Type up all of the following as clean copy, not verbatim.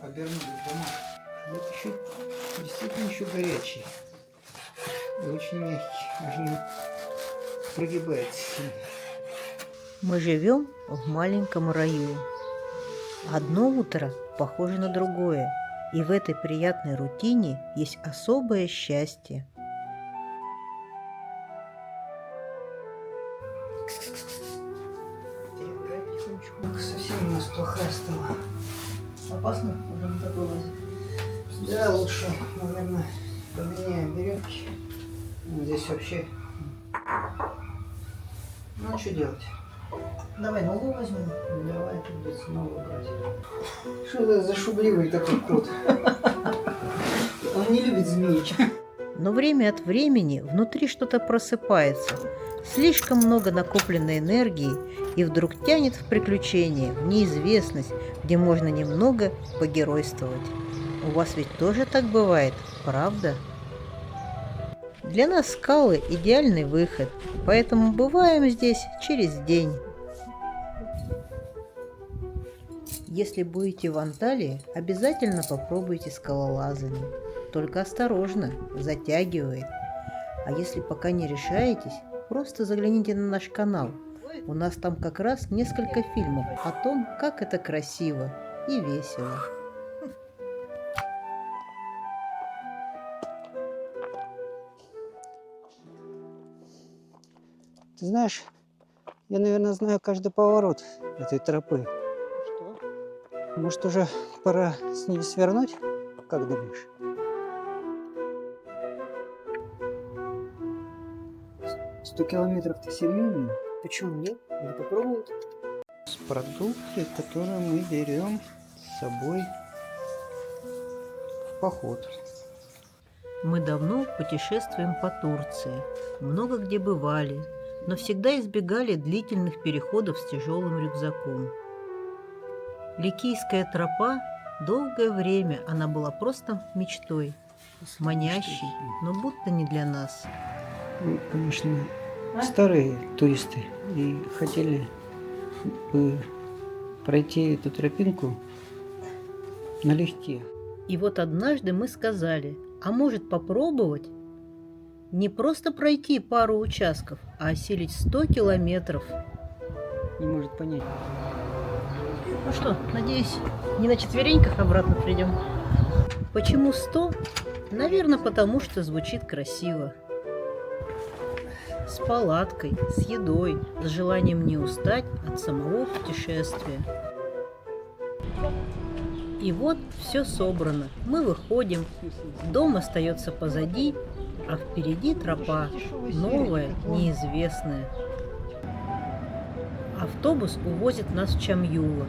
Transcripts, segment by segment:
обернулись дома. Вот еще действительно еще горячий. И очень мягкий. Аж не прогибается сильно. Мы живем в маленьком раю. Одно утро похоже на другое, и в этой приятной рутине есть особое счастье. Совсем у нас плохая стала. Опасно уже на такой лазить. Да, лучше, наверное, поменяем веревки. Здесь вообще... Ну, что делать? Давай новую возьмем. Давай, придется новую брать. Что это за шубливый такой крут? Он не любит змеи. Но время от времени внутри что-то просыпается. Слишком много накопленной энергии, и вдруг тянет в приключения, в неизвестность, где можно немного погеройствовать. У вас ведь тоже так бывает, правда? Для нас скалы – идеальный выход, поэтому бываем здесь через день. Если будете в Анталии, обязательно попробуйте скалолазание. Только осторожно, затягивает. А если пока не решаетесь, просто загляните на наш канал. У нас там как раз несколько фильмов о том, как это красиво и весело. Ты знаешь, я, наверное, знаю каждый поворот этой тропы. Что? Может, уже пора с ней свернуть? Как думаешь? 100 километров, ты серьезно? Почему нет? Надо попробовать. Продукты, которые мы берем с собой в поход. Мы давно путешествуем по Турции, много где бывали, но всегда избегали длительных переходов с тяжелым рюкзаком. Ликийская тропа, долгое время она была просто мечтой, манящей, но будто не для нас. Мы, конечно, старые туристы и хотели бы пройти эту тропинку налегке. И вот однажды мы сказали, а может попробовать не просто пройти пару участков, а осилить 100 километров. Не может понять. Ну что, надеюсь, не на четвереньках обратно придем. Почему 100? Наверное, потому что звучит красиво. С палаткой, с едой, с желанием не устать от самого путешествия. И вот все собрано. Мы выходим, дом остается позади, а впереди тропа, новая, неизвестная. Автобус увозит нас в Чамюла.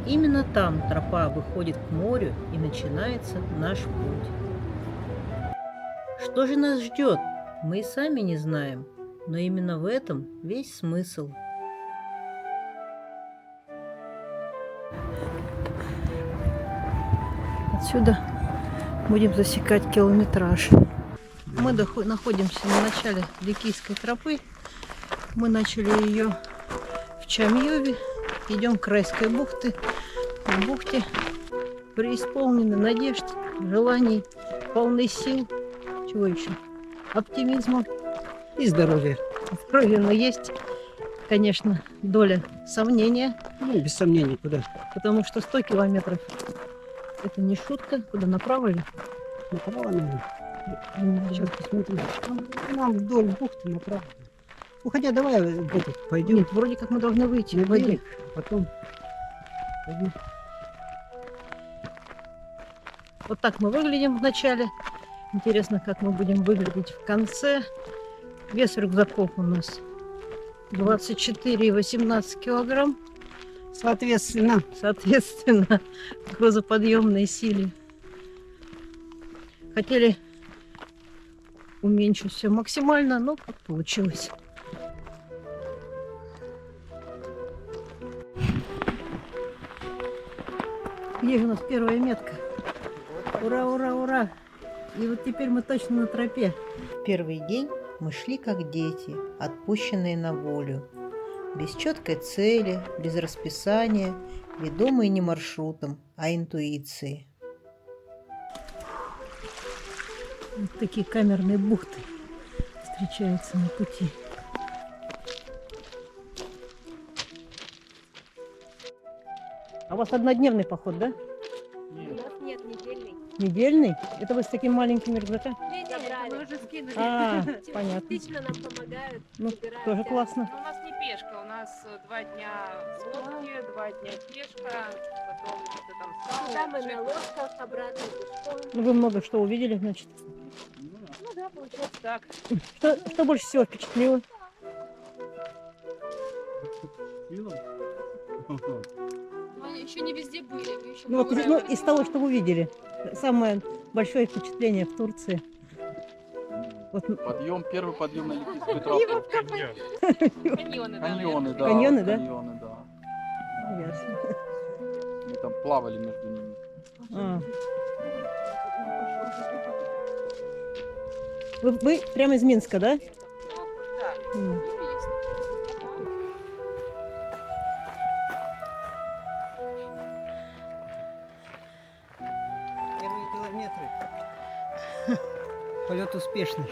Именно там тропа выходит к морю и начинается наш путь. Что же нас ждет, мы и сами не знаем, но именно в этом весь смысл. Отсюда будем засекать километраж. Мы находимся на начале Ликийской тропы. Мы начали ее в Чамьюве. Идем к Райской бухте. В бухте преисполнены надежд, желаний, полны сил. Чего еще? Оптимизма И здоровья. Здоровья, но есть, конечно, доля сомнения. Ну, без сомнений, куда? Потому что 100 километров – это не шутка. Куда, направо ли? Направо, наверное. Сейчас посмотрим. Нам вдоль бухты направо. Ну, хотя давай пойдем. Нет, вроде как мы должны выйти на воде. Потом пойдем. Вот так мы выглядим в начале. Интересно, как мы будем выглядеть в конце. Вес рюкзаков у нас 24,18 килограмм. Соответственно, грузоподъемной силе. Хотели уменьшить все максимально, но как получилось. Где же у нас первая метка? Ура, ура, ура! И вот теперь мы точно на тропе. Первый день мы шли как дети, отпущенные на волю. без четкой цели, без расписания, ведомые не маршрутом, а интуицией. Вот такие камерные бухты встречаются на пути. А у вас однодневный поход, да? У нас нет недельный. Недельный? Это вы с таким маленьким рюкзаком? Нет, мы уже скинули. А, понятно. Частично нам помогают. Ну, собирают тоже тяжести. классно. У нас не пешка, у нас 2 дня с лодки, 2 дня пешка, потом где-то там Сюда мы скалы. на лодках, обратно пешком. Ну, вы много что увидели, значит. Ну да, получается так. Что больше всего впечатлило? Мы еще не везде были. Мы еще Ну, вот, ну, из того, что вы увидели, самое большое впечатление в Турции. Вот, Первый подъем на Олимпийскую трассу. Каньоны, да. Каньоны, да. Каньоны, да? Каньоны, да. ясно. Мы там плавали между ними. А. Вы прямо из Минска, да? Да. М. Первые километры. Полет успешный.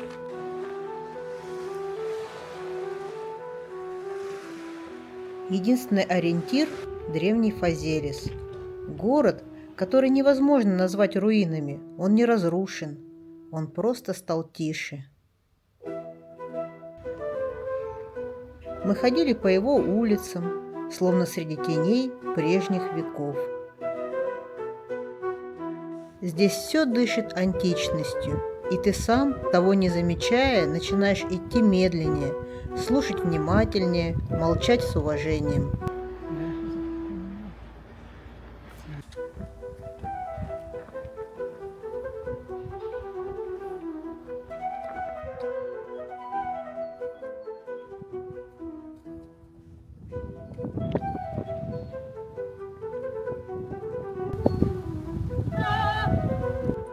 Единственный ориентир – древний Фазелис. Город, который невозможно назвать руинами, он не разрушен, он просто стал тише. Мы ходили по его улицам, словно среди теней прежних веков. Здесь все дышит античностью, и ты сам, того не замечая, начинаешь идти медленнее, слушать внимательнее, молчать с уважением.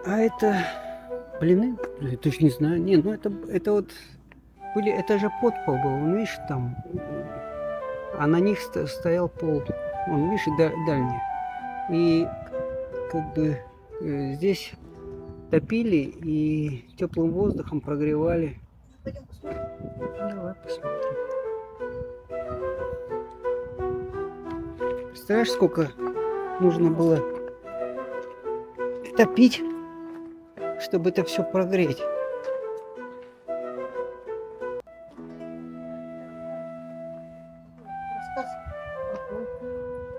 А это блины? Я точно не знаю. Не, ну это вот были, это же подпол был, вон, видишь, там. А на них стоял пол. Вон, видишь, дальний. И как бы здесь топили и теплым воздухом прогревали. Давай посмотрим. Представляешь, сколько нужно было топить, чтобы это все прогреть.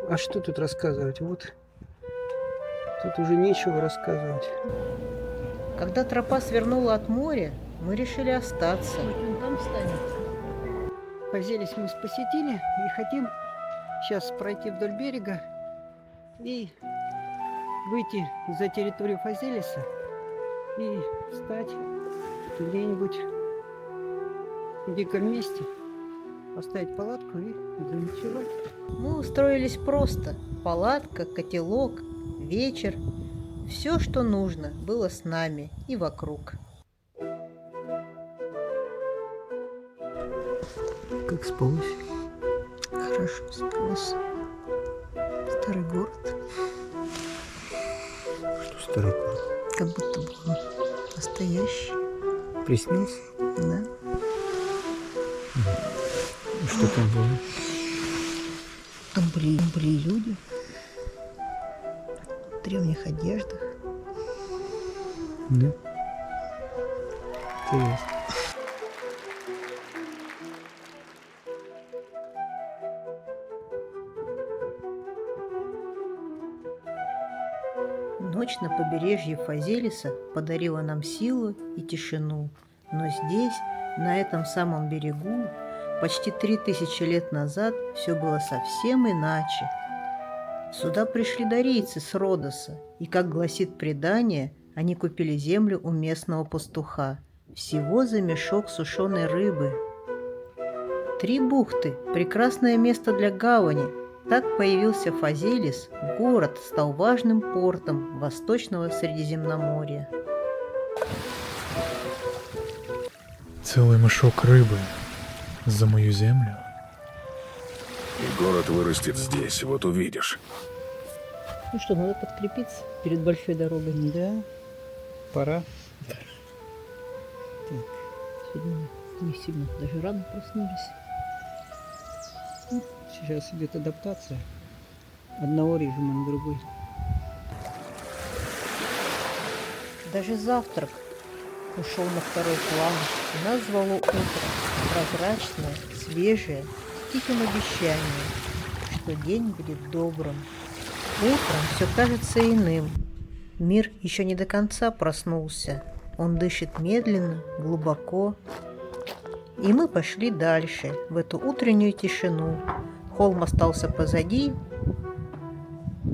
А что тут рассказывать? Вот тут уже нечего рассказывать. Когда тропа свернула от моря, мы решили остаться. Там встанет. Фазелис мы посетили и хотим сейчас пройти вдоль берега и выйти за территорию Фазелиса и встать где-нибудь в диком месте, поставить палатку и заночевать. Мы устроились просто. Палатка, котелок, вечер. Все, что нужно, было с нами и вокруг. Как спалось? Хорошо спалось. Старый город, Что старый город? как будто бы он настоящий. Приснился? Да? Что там было? Там были люди в древних одеждах. Да. Интересно. Ночь на побережье Фазелиса подарила нам силу и тишину. Но здесь, на этом самом берегу, почти 3000 лет назад все было совсем иначе. Сюда пришли дарийцы с Родоса, и, как гласит предание, они купили землю у местного пастуха. Всего за мешок сушеной рыбы. 3 бухты – прекрасное место для гавани. Так появился Фазелис, город стал важным портом Восточного Средиземноморья. Целый мешок рыбы за мою землю. И город вырастет здесь, вот увидишь. Ну что, надо подкрепиться перед большой дорогой. Да, пора. Так, сегодня не сильно, даже рано проснулись. Сейчас идет адаптация одного режима на другой. Даже завтрак ушел на второй план. Нас звало утро, прозрачное, свежее, с тихим обещанием, что день будет добрым. Утром все кажется иным. Мир еще не до конца проснулся. Он дышит медленно, глубоко. И мы пошли дальше, в эту утреннюю тишину. Холм остался позади.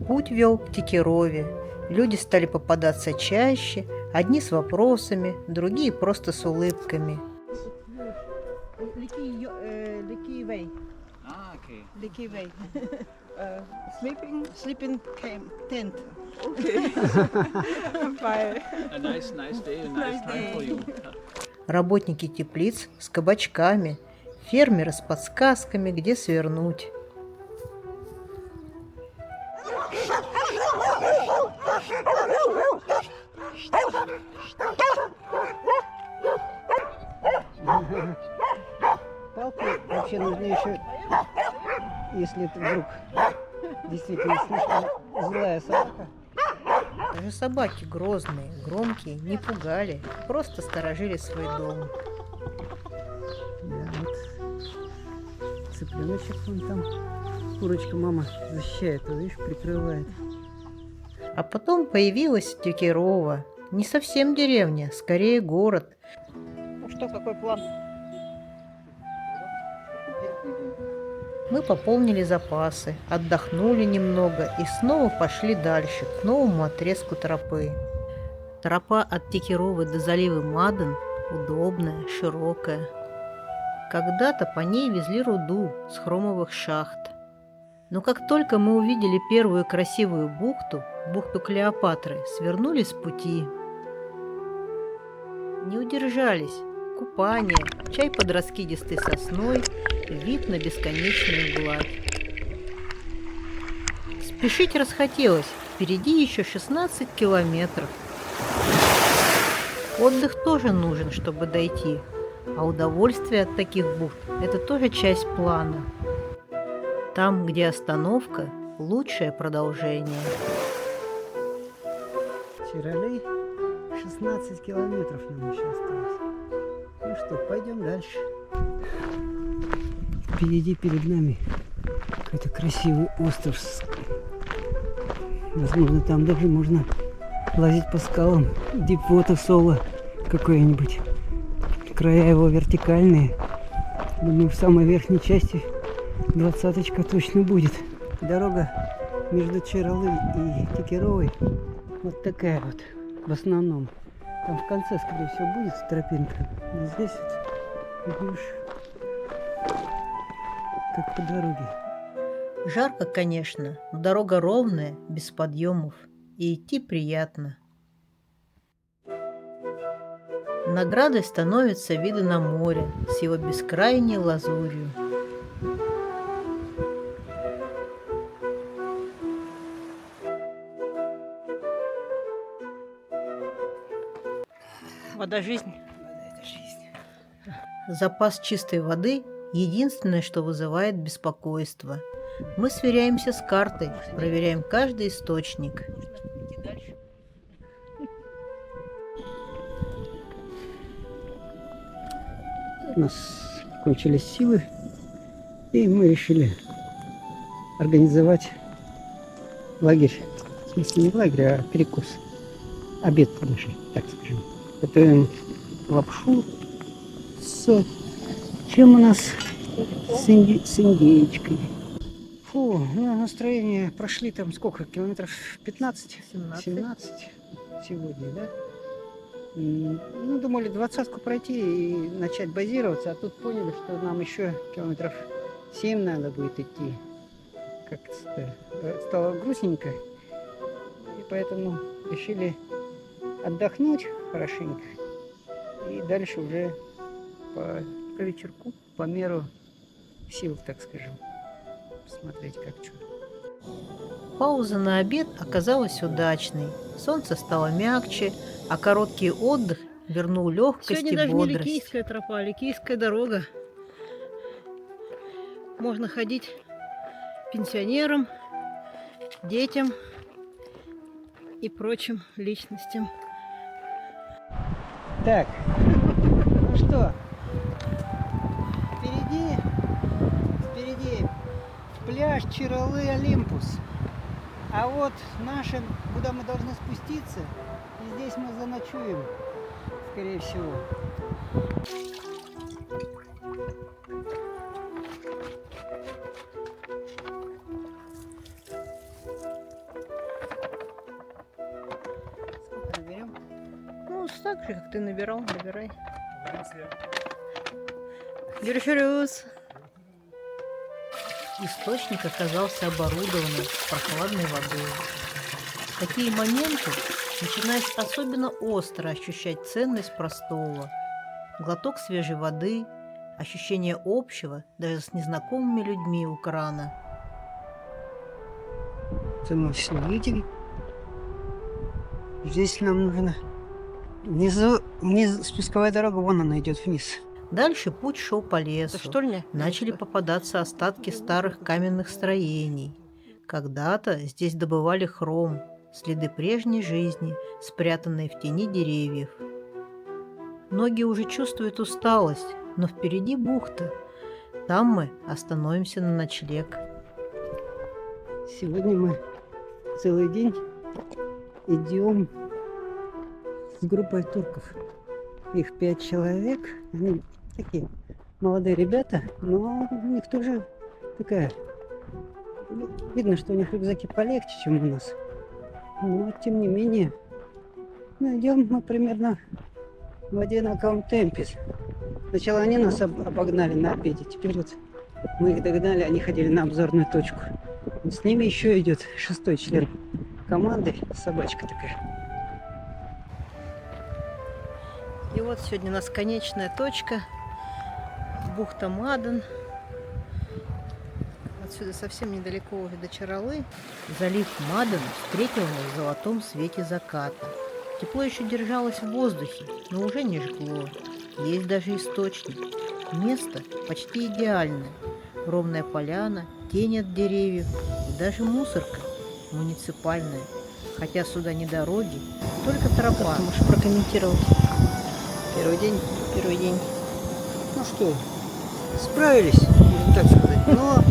Путь вел к Текерове. Люди стали попадаться чаще, одни с вопросами, другие просто с улыбками. А, окей. Sleeping tent. A nice day, a nice time for you. Работники теплиц с кабачками, фермеры с подсказками, где свернуть. Палки вообще нужны еще, если это вдруг действительно слишком злая собака. Даже собаки грозные, громкие, не пугали, просто сторожили свой дом. Да, вот цыпленочек вон там. Курочка мама защищает его, видишь, прикрывает. А потом появилась Текерова. Не совсем деревня, скорее город. Ну что, какой план? Мы пополнили запасы, отдохнули немного и снова пошли дальше, к новому отрезку тропы. Тропа от Текеровы до залива Маден удобная, широкая. Когда-то по ней везли руду с хромовых шахт. Но как только мы увидели первую красивую бухту, бухту Клеопатры, свернули с пути. Не удержались. Купание, чай под раскидистой сосной, вид на бесконечную гладь. Спешить расхотелось, впереди еще 16 километров. Отдых тоже нужен, чтобы дойти, а удовольствие от таких бухт – это тоже часть плана. Там, где остановка – лучшее продолжение. Тиролей 16 километров нам еще осталось. Ну что, пойдем дальше. Впереди перед нами какой-то красивый остров. Возможно, там даже можно лазить по скалам. Дипвота соло какое-нибудь. Края его вертикальные. Думаю, в самой верхней части 20-очка точно будет. Дорога между Чиралы и Текеровой вот такая вот в основном. Там в конце, скорее всего, будет тропинка. Но здесь вот идешь как по дороге. Жарко, конечно, но дорога ровная, без подъемов, и идти приятно. Наградой становятся виды на море с его бескрайней лазурью. Вода жизнь. Это жизнь. Запас чистой воды – единственное, что вызывает беспокойство. Мы сверяемся с картой, проверяем каждый источник. У нас кончились силы, и мы решили организовать лагерь. В смысле, не лагерь, а перекус. Обед наш, так скажем. Готовим лапшу с... Чем у нас? С индейкой. Фу, ну, настроение прошли там сколько? Километров 15? 17 сегодня, да? Ну, думали 20-ку пройти и начать базироваться, а тут поняли, что нам еще километров 7 надо будет идти. Как-то стало грустненько, и поэтому решили отдохнуть хорошенько и дальше уже по вечерку, по меру сил, так скажем. посмотреть, как что. Пауза на обед оказалась удачной. Солнце стало мягче, а короткий отдых вернул легкость Сегодня и даже не бодрость. Ликийская тропа, а Ликийская дорога. Можно ходить пенсионерам, детям и прочим личностям. Так, ну что, впереди пляж Чиралы Олимпус. А вот нашим, куда мы должны спуститься, и здесь мы заночуем, скорее всего. Сколько наберем? Ну, так же, как ты набирал, набирай. Görüşürüz. Источник оказался оборудованным прохладной водой. В такие моменты начинаешь особенно остро ощущать ценность простого. Глоток свежей воды, ощущение общего даже с незнакомыми людьми у крана. Это мы все видели. Здесь нам нужно... Внизу спусковая дорога, вон она идет вниз. Дальше путь шел по лесу. Это штольня? Начали попадаться остатки старых каменных строений. Когда-то здесь добывали хром, следы прежней жизни, спрятанные в тени деревьев. Ноги уже чувствуют усталость, но впереди бухта. Там мы остановимся на ночлег. Сегодня мы целый день идем с группой турков. Их 5 человек. Они такие молодые ребята, но у них тоже такая... Видно, что у них рюкзаки полегче, чем у нас. Но, тем не менее, идем мы примерно в одинаковом темпе. Сначала они нас обогнали на обеде, теперь вот мы их догнали, они ходили на обзорную точку. С ними еще идет 6-й член команды, собачка такая. И вот сегодня у нас конечная точка. Бухта Мадан. Отсюда совсем недалеко уже до Чаралы. Залив Мадан встретил нас в золотом свете заката. Тепло еще держалось в воздухе, но уже не жгло. Есть даже источник. Место почти идеальное. Ровная поляна, тень от деревьев и даже мусорка муниципальная. Хотя сюда не дороги, только тропа. Как ты можешь прокомментировать Первый день. первый день? Ну что, справились, можно так сказать, но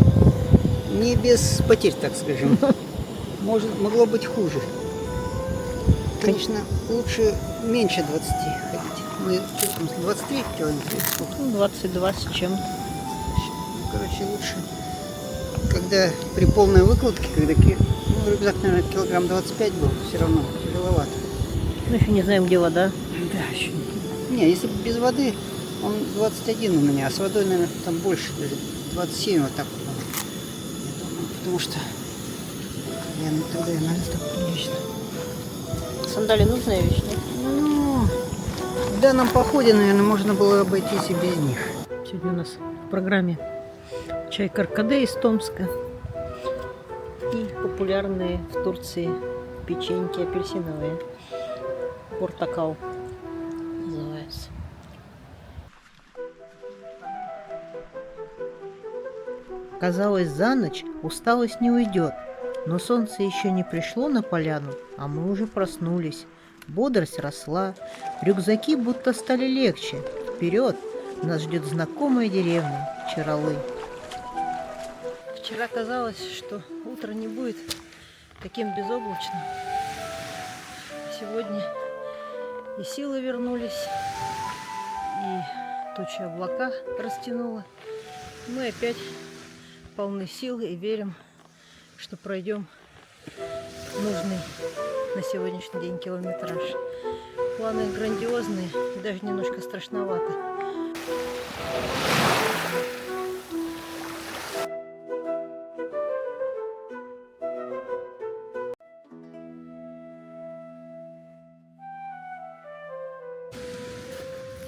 не без потерь, так скажем. Могло быть хуже. Конечно, лучше меньше 20 ходить. Мы 23 километров. Сколько? Ну, 22 с чем-то. Короче, лучше, когда при полной выкладке, когда рюкзак, наверное, килограмм 25 был, все равно тяжеловато. Мы еще не знаем, где вода. Да, еще не, если без воды, он 21 у меня, а с водой, наверное, там больше, даже 27 вот так вот. Я думаю, потому что тогда я, наверное, так прилично. Сандали нужная вещь, нет? Ну, в данном походе, наверное, можно было обойтись и без них. Сегодня у нас в программе чай каркаде из Томска и популярные в Турции печеньки апельсиновые. Портакал называется. Казалось, за ночь усталость не уйдет, но солнце еще не пришло на поляну, а мы уже проснулись. Бодрость росла, рюкзаки будто стали легче. Вперед нас ждет знакомая деревня Чаралы. Вчера казалось, что утро не будет таким безоблачным. Сегодня и силы вернулись, и тучи облака растянуло. Мы опять полны сил и верим, что пройдем нужный на сегодняшний день километраж. Планы грандиозные и даже немножко страшновато.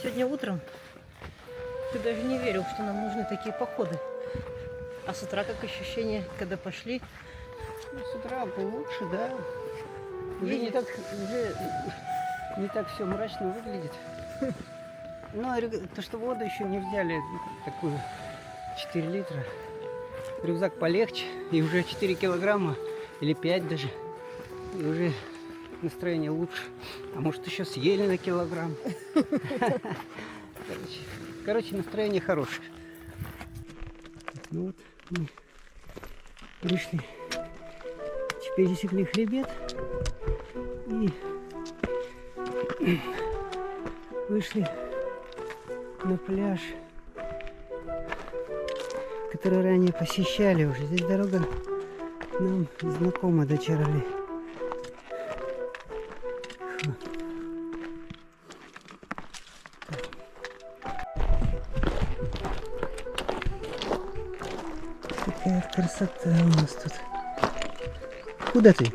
Сегодня утром ты даже не верил, что нам нужны такие походы. А с утра как ощущение, когда пошли? Ну, с утра было лучше, да. Уже не так все мрачно выглядит. Но то, что воду еще не взяли, такую 4 литра. Рюкзак полегче, и уже 4 килограмма, или 5 даже. И уже настроение лучше. А может, еще съели на килограмм. Короче, настроение хорошее. Ну вот, мы пришли. Пересекли хребет и вышли на пляж, который ранее посещали уже. Здесь дорога нам знакома до Чарли. Какая красота у нас тут. Куда ты? Я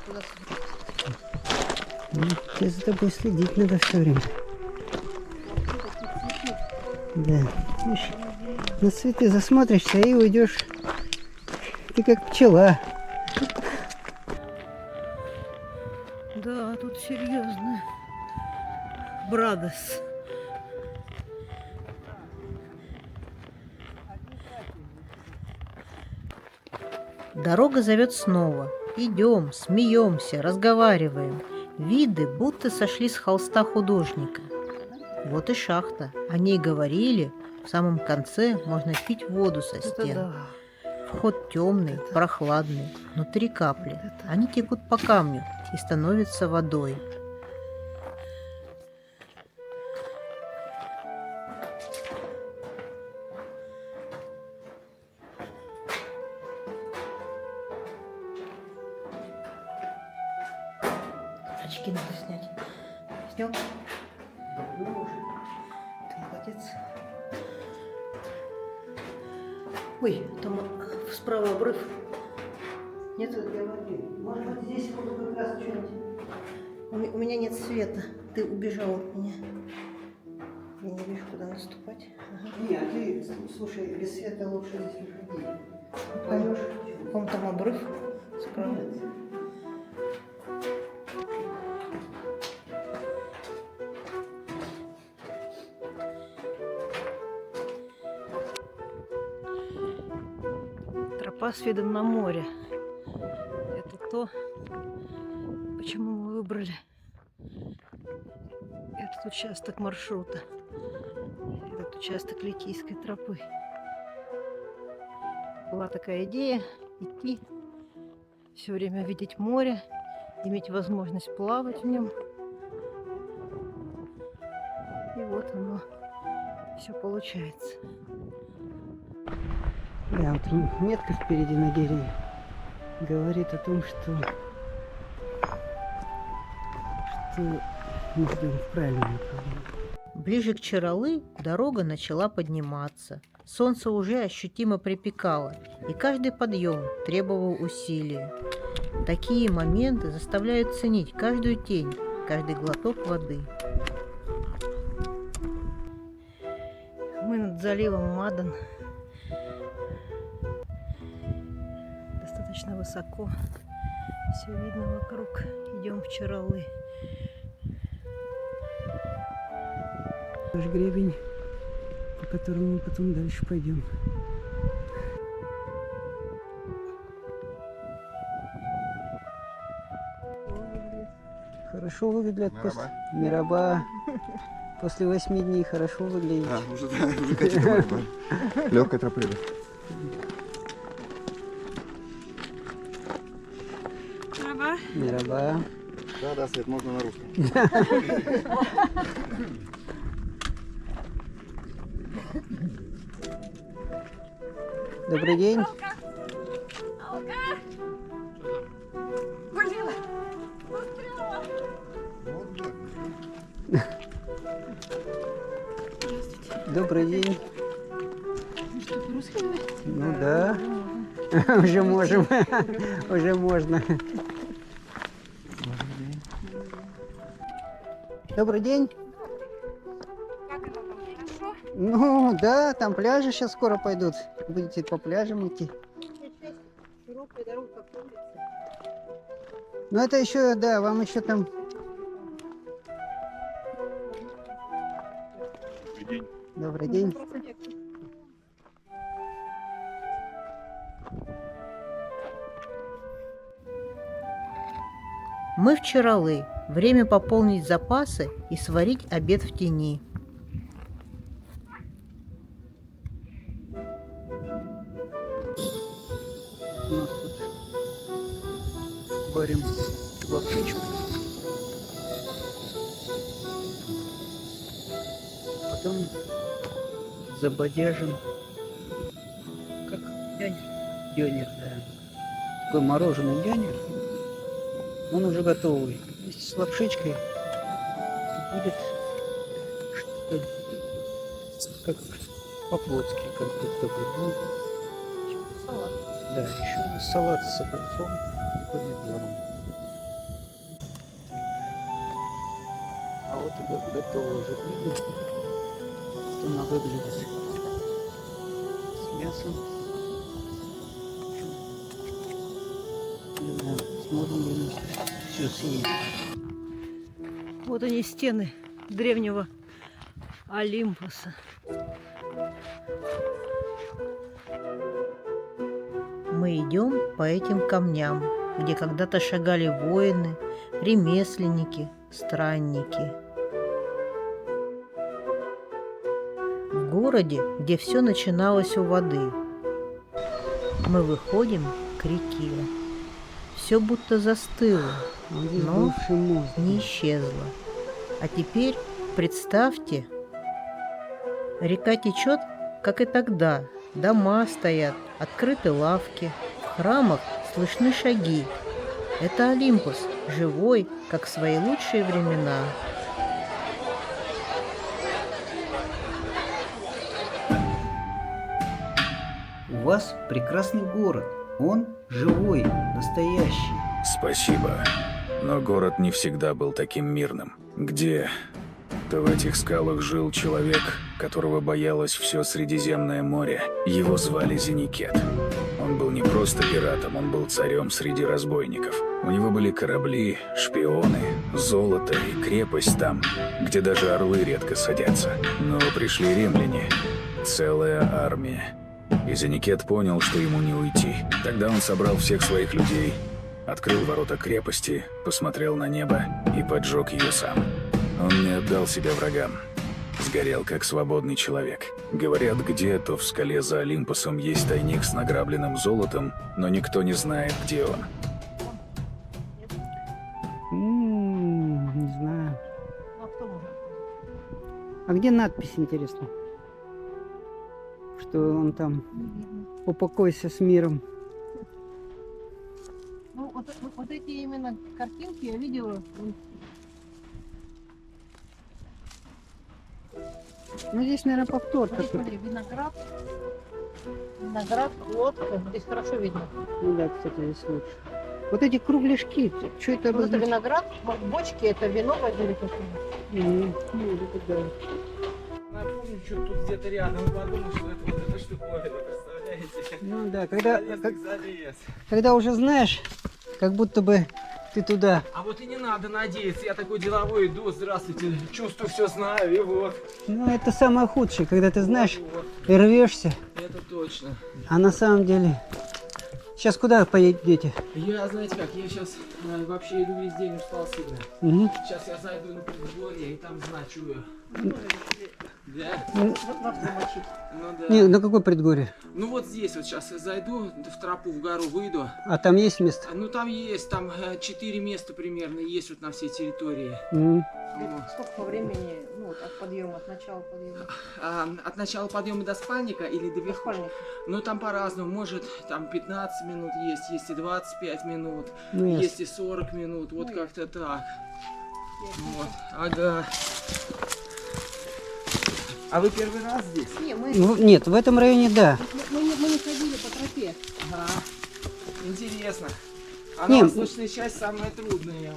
туда Ну, тебе за тобой следить надо все время. Да. Видишь, на цветы засмотришься и уйдешь. Ты как пчела. Да, тут серьезно. Брадос. Дорога зовет снова. Идем, смеемся, разговариваем. Виды будто сошли с холста художника. Вот и шахта. О ней говорили. В самом конце можно пить воду со Это стен. да. Вход темный, прохладный, внутри капли. Они текут по камню и становятся водой. Очки надо снять. Снял? Ты молодец. Ой, там справа обрыв. Нет? Может быть, здесь буду как раз что-нибудь. У меня нет света. Ты убежал от меня. Я не вижу, куда наступать. Ага. Не, а ты, слушай, без света лучше здесь не ходи. Поймешь? Вон там обрыв справа. Тропа с видом на море. Это то, почему мы выбрали этот участок маршрута. Этот участок Ликийской тропы. Была такая идея идти, все время видеть море, иметь возможность плавать в нем. И вот оно все получается. Да, вот метка впереди на дереве говорит о том, что мы идем в правильном направлении. Ближе к Чаралы дорога начала подниматься. Солнце уже ощутимо припекало, и каждый подъем требовал усилия. Такие моменты заставляют ценить каждую тень, каждый глоток воды. Мы над заливом Мадан. Достаточно высоко. Все видно вокруг. Идем в Чаралы. Наш гребень, по которому мы потом дальше пойдем. Хорошо выглядит после Мираба. После 8 дней хорошо выглядит. Да, уже категория. Легкая тропля. Мираба. Да, Свет, можно на русском. Добрый день. Добрый день. Ну да. Уже можем. Уже можно. Добрый день. Как оно там, хорошо? Ну да, там пляжи сейчас скоро пойдут. Будете по пляжам идти. Широкая дорога, как улица. Ну это еще, да, вам еще там... Добрый день. Мы в Чаралы. Время пополнить запасы и сварить обед в тени. У нас тут варим лапшичку. Потом забодяжим. Как дёнер, да. Такой мороженый дёнер. Он уже готовый. Вместе с лапшичкой будет что-то как по-плотски, как будто бы. Ну, салат. Да, еще салат с огурцом и помидором. А вот и готово уже блюдо. Вот она выглядит с мясом. Не знаю, сможем ли мы все съесть. Вот они, стены древнего Олимпуса. Мы идем по этим камням, где когда-то шагали воины, ремесленники, странники. В городе, где все начиналось у воды, мы выходим к реке. Все будто застыло, Вот здесь но бывший мост. не исчезло. А теперь представьте, река течет, как и тогда. Дома стоят, открыты лавки, в храмах слышны шаги. Это Олимпус, живой, как в свои лучшие времена. У вас прекрасный город. Он живой, настоящий. Спасибо. Но город не всегда был таким мирным. Где-то в этих скалах жил человек, которого боялось все Средиземное море. Его звали Зеникет. Он был не просто пиратом, он был царем среди разбойников. У него были корабли, шпионы, золото и крепость там, где даже орлы редко садятся. Но пришли римляне. Целая армия. И Зеникет понял, что ему не уйти. Тогда он собрал всех своих людей, открыл ворота крепости, посмотрел на небо и поджег ее сам. Он не отдал себя врагам. Сгорел, как свободный человек. Говорят, где-то в скале за Олимпосом есть тайник с награбленным золотом, но никто не знает, где он. Не знаю. А где надпись, интересно? Что он там «Упокойся с миром». Ну, вот эти именно картинки я видела. Ну, здесь, наверное, повтор Вот здесь, какой-то. смотри, виноград, лодка. Здесь хорошо видно. Ну да, кстати, здесь лучше. Вот эти кругляшки, что это Вот это обозначает? виноград, бочки, это вино возили какое-то. Напомню, что тут где-то рядом, подумал, что это вот эта штуковина, представляете? Ну да, Залез. когда уже знаешь, как будто бы ты туда. А вот и не надо надеяться, я такой деловой иду, здравствуйте, чувствую, все знаю, и вот. Ну, это самое худшее, когда ты знаешь Вот, и рвешься, это точно. а на самом деле... Сейчас куда поедете? Я, знаете как, я сейчас вообще иду весь день, устал сильно. Угу. Сейчас я зайду на предгорье и там значую. Да? Ну, Ну да. не, на какой предгорье? Ну вот здесь вот сейчас я зайду, в тропу, в гору выйду. А там есть место? Ну там есть, там 4 места примерно есть вот на всей территории. Мгм. Вот. Сколько по времени, ну, вот от подъема, от начала подъема? От начала подъема до спальника или до верху? Спальник. Ну там по-разному, может там 15 минут есть и 25 минут, Ну, ясно. есть и 40 минут, вот как-то так. Вот, ага. А вы первый раз здесь? Не, мы Ну, нет, в этом районе да. не ходили по тропе. Ага. Интересно. А Не, на восточная часть самая трудная.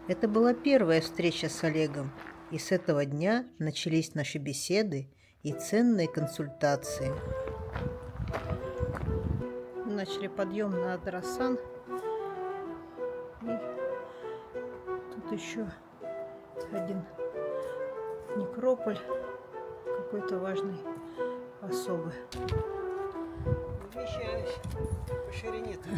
Это была первая встреча с Олегом, и с этого дня начались наши беседы и ценные консультации. начали подъем на Адрасан. И тут еще один некрополь какой-то важной особы. Вмещаюсь по ширине-то.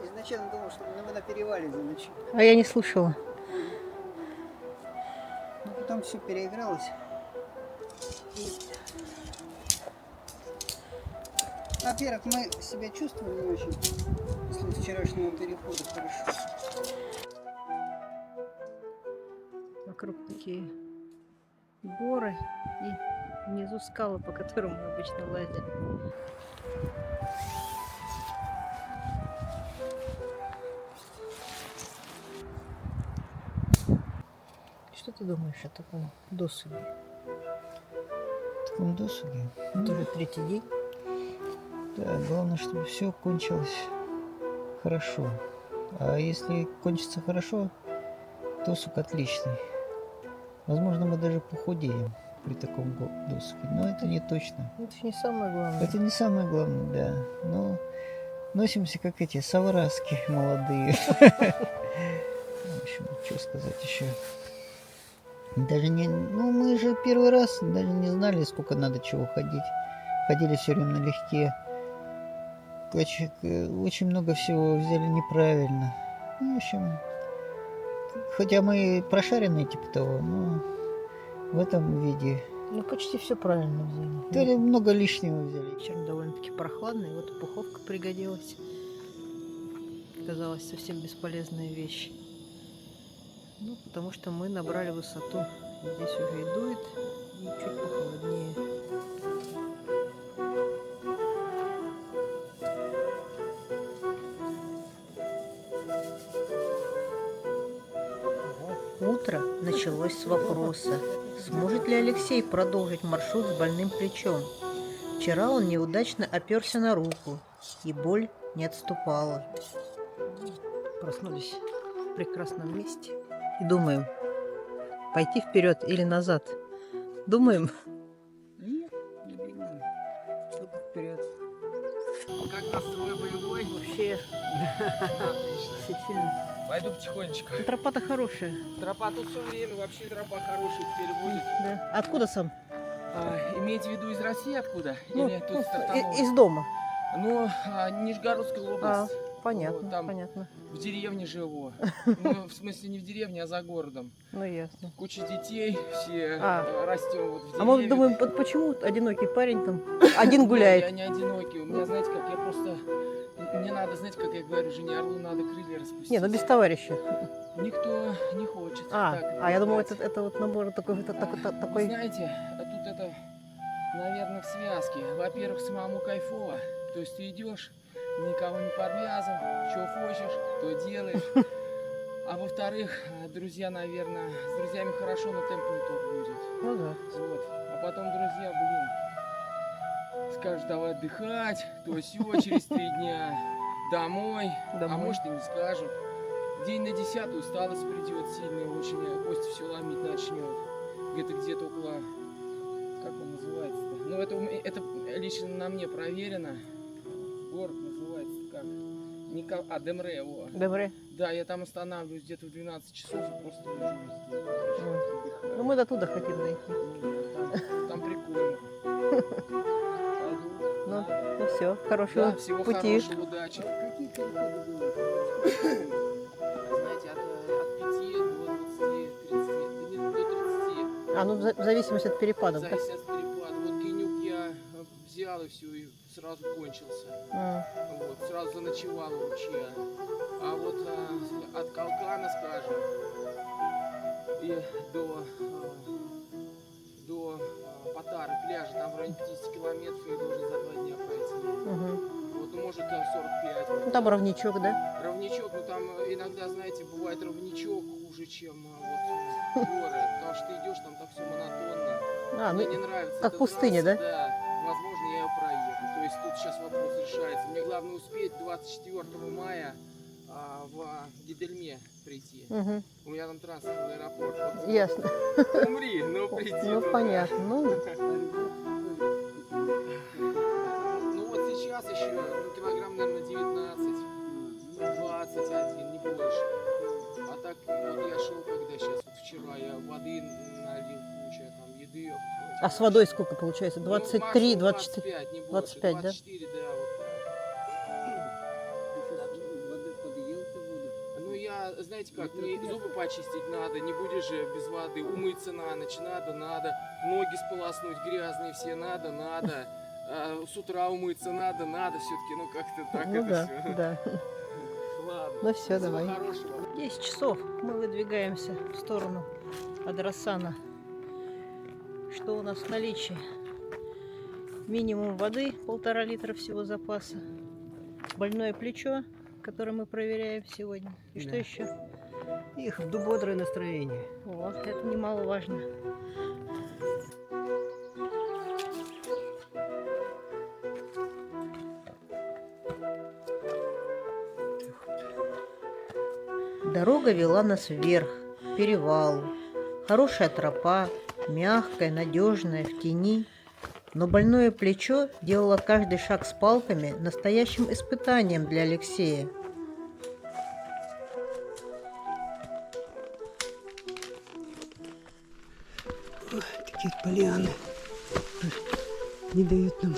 Изначально думал, что мы на перевале заночуем. А я не слышала. Но потом все переигралось. И... Во-первых, мы себя чувствовали не очень после вчерашнего перехода хорошо. Вокруг такие горы и внизу скалы, по которым мы обычно лазим. Что ты думаешь о таком досуге? В таком досуге? Это уже третий день. Да, главное, чтобы все кончилось хорошо. А если кончится хорошо, досуг отличный. Возможно, мы даже похудеем при таком досуге. Но это не точно. Это же не самое главное. Это не самое главное, да. Но носимся как эти совраски молодые. В общем, что сказать еще. Даже не... Ну, мы же первый раз даже не знали, сколько надо чего ходить. Ходили все время налегке. Очень много всего взяли неправильно. Ну, в общем, хотя мы прошаренные типа того, но в этом виде. Ну, почти все правильно взяли. То ли много лишнего взяли. Вечер довольно-таки прохладный, вот и пуховка пригодилась. Казалось, совсем бесполезная вещь. Ну, потому что мы набрали высоту. Здесь уже и дует, и чуть похолоднее. Утро началось с вопроса, сможет ли Алексей продолжить маршрут с больным плечом. Вчера он неудачно оперся на руку, и боль не отступала. Проснулись в прекрасном месте и думаем, пойти вперед или назад. Думаем. Нет, не думаю. Только вперед. Как настрой боевой? Вообще действительно. Пойду потихонечку. Тропа-то хорошая. Тропа тут все время, вообще тропа хорошая теперь будет. Да. Откуда сам? Имеете в виду из России откуда? Ну, Или тут стартанул? из дома. Ну, Нижегородская область. Понятно, Вот, там понятно. в деревне живу. Ну, в смысле не в деревне, а за городом. Ну, ясно. Куча детей, все А. растем вот в деревне. А мы думаем, почему одинокий парень там один Я гуляет? не одинокий. У меня, знаете как, я просто... Мне надо, знаете, как я говорю жене, орлу надо крылья распустить. Не, ну без товарища. Никто не хочет. Я думаю, это вот набор такой, Вы такой. знаете, тут это, наверное, в связке. Во-первых, самому кайфово. То есть ты идешь, никого не подвязан, что хочешь, то делаешь. А во-вторых, друзья, наверное, с друзьями хорошо, но темп не тот будет. Ну да. Вот. А потом друзья, скажут, давай отдыхать, то сё, через 3 дня домой. А может и не скажут. День на 10-й усталость придет сильная, очень кости все ломить начнет. Где-то около, как он называется-то? Ну это лично на мне проверено. Город называется как? Демре его. Демре? Да, я там останавливаюсь где-то в 12 часов и просто лежу. Ну мы до туда хотим дойти. Там прикольно. Ну все, хорошего всего пути. Хорошего, удачи. Какие переходы были? Знаете, от 5 до 20, 30, до 30. Ну в зависимости от перепадов, да? Зависит от перепада. Вот Генюк я взял и все, и сразу кончился. Вот, сразу заночевал у ручья. А вот от Калкана, скажем, и до Патары, пляжа, там в районе 50 километров я должен за 2 дня пройти. Вот, может 45. Ну там ровничок, да? Ровничок, ну там иногда, знаете, бывает ровничок хуже, чем вот горы. Потому что ты идешь, там так все монотонно. Мне не нравится. как пустыня, трасса, да? Да, возможно, я ее проеду. То есть тут сейчас вопрос решается. Мне главное успеть 24 мая в Гидельме прийти. У меня там транспортный аэропорт. Вот, Ясно. Умри, но приди. Ну туда. понятно. Ну, еще, ну, килограмм, наверное, 19, 21, не больше. А так, вот я шел, когда сейчас, вот вчера, я воды налил кучу, там, еды. А с водой сколько получается? 23, 24? 25, не больше. 25, да? 24, да, вот так. Ну, я, знаете как, мне зубы почистить надо, не будешь же без воды, умыться на ночь надо, ноги сполоснуть грязные все надо, а с утра умыться надо, все-таки, ну, как-то так Ну это да, все. да. Ладно. Ну все, Всего давай. хорошего. 10 часов мы выдвигаемся в сторону Адрасана. Что у нас в наличии? Минимум воды, 1,5 литра всего запаса. Больное плечо, которое мы проверяем сегодня. И что Да. еще? Их бодрое настроение. О, это немаловажно. Дорога вела нас вверх, к перевалу. Хорошая тропа, мягкая, надежная, в тени. Но больное плечо делало каждый шаг с палками настоящим испытанием для Алексея. Такие полианы не дают нам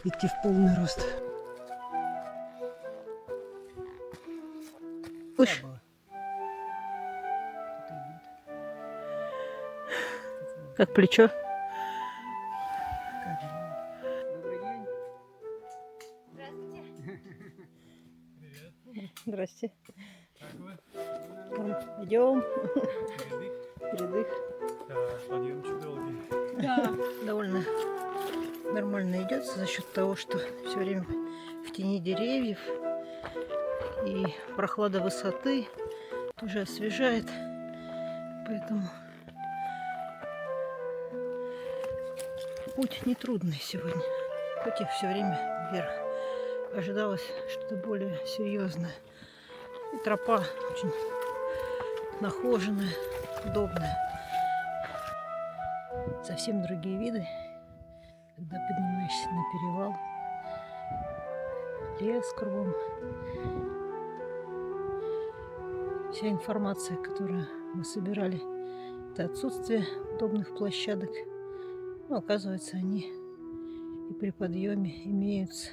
идти в полный рост. Слышь, как плечо? Добрый день. Здрасте. Идем. Передых. Подъемчик долгий. Да. Довольно нормально идет за счет того, что все время в тени деревьев и прохлада высоты тоже освежает, поэтому путь нетрудный сегодня, хоть и все время вверх. Ожидалось что-то более серьезное. И тропа очень нахоженная, удобная. Совсем другие виды, когда поднимаешься на перевал. Лес кругом. Вся информация, которую мы собирали, это отсутствие удобных площадок. Но оказывается, они и при подъеме имеются.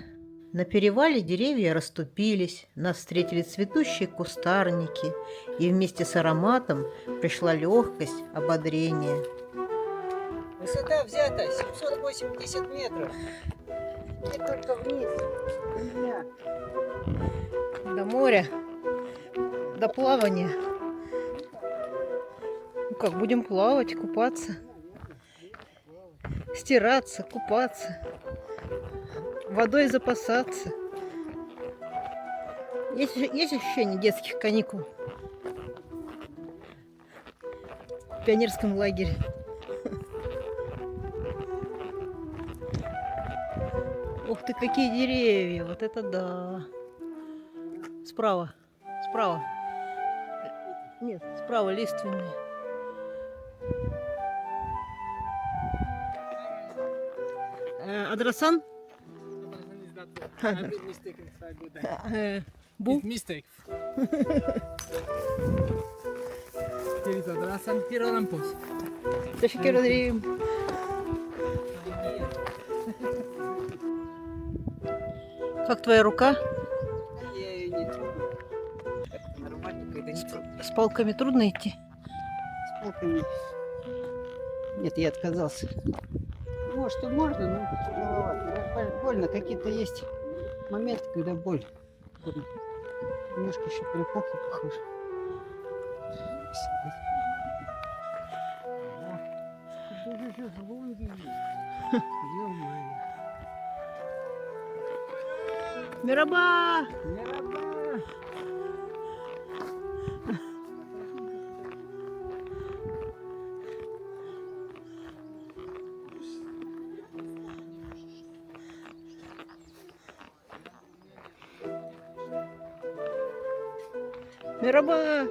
На перевале деревья расступились, нас встретили цветущие кустарники, и вместе с ароматом пришла легкость, ободрение. Высота взята 780 метров. И только вниз. У меня. До моря, до плавания. Ну как, будем плавать, купаться, стираться, купаться, водой запасаться. Есть ощущение детских каникул в пионерском лагере? Ух ты, какие деревья! Вот это да! Справа. Нет, справа лиственные. Адрасан? Бу? Mistake. Teşekkür ederim. Как твоя рука? Я ее не трогаю. Как-то нормально, когда не трогаю. С палками трудно идти? С палками. Нет, я отказался. Может, и можно, но тяжеловато. Больно. Какие-то есть моменты, когда боль. Больно. Немножко еще перепуха похоже. Ё-моё. Мераба! Мераба! Мераба!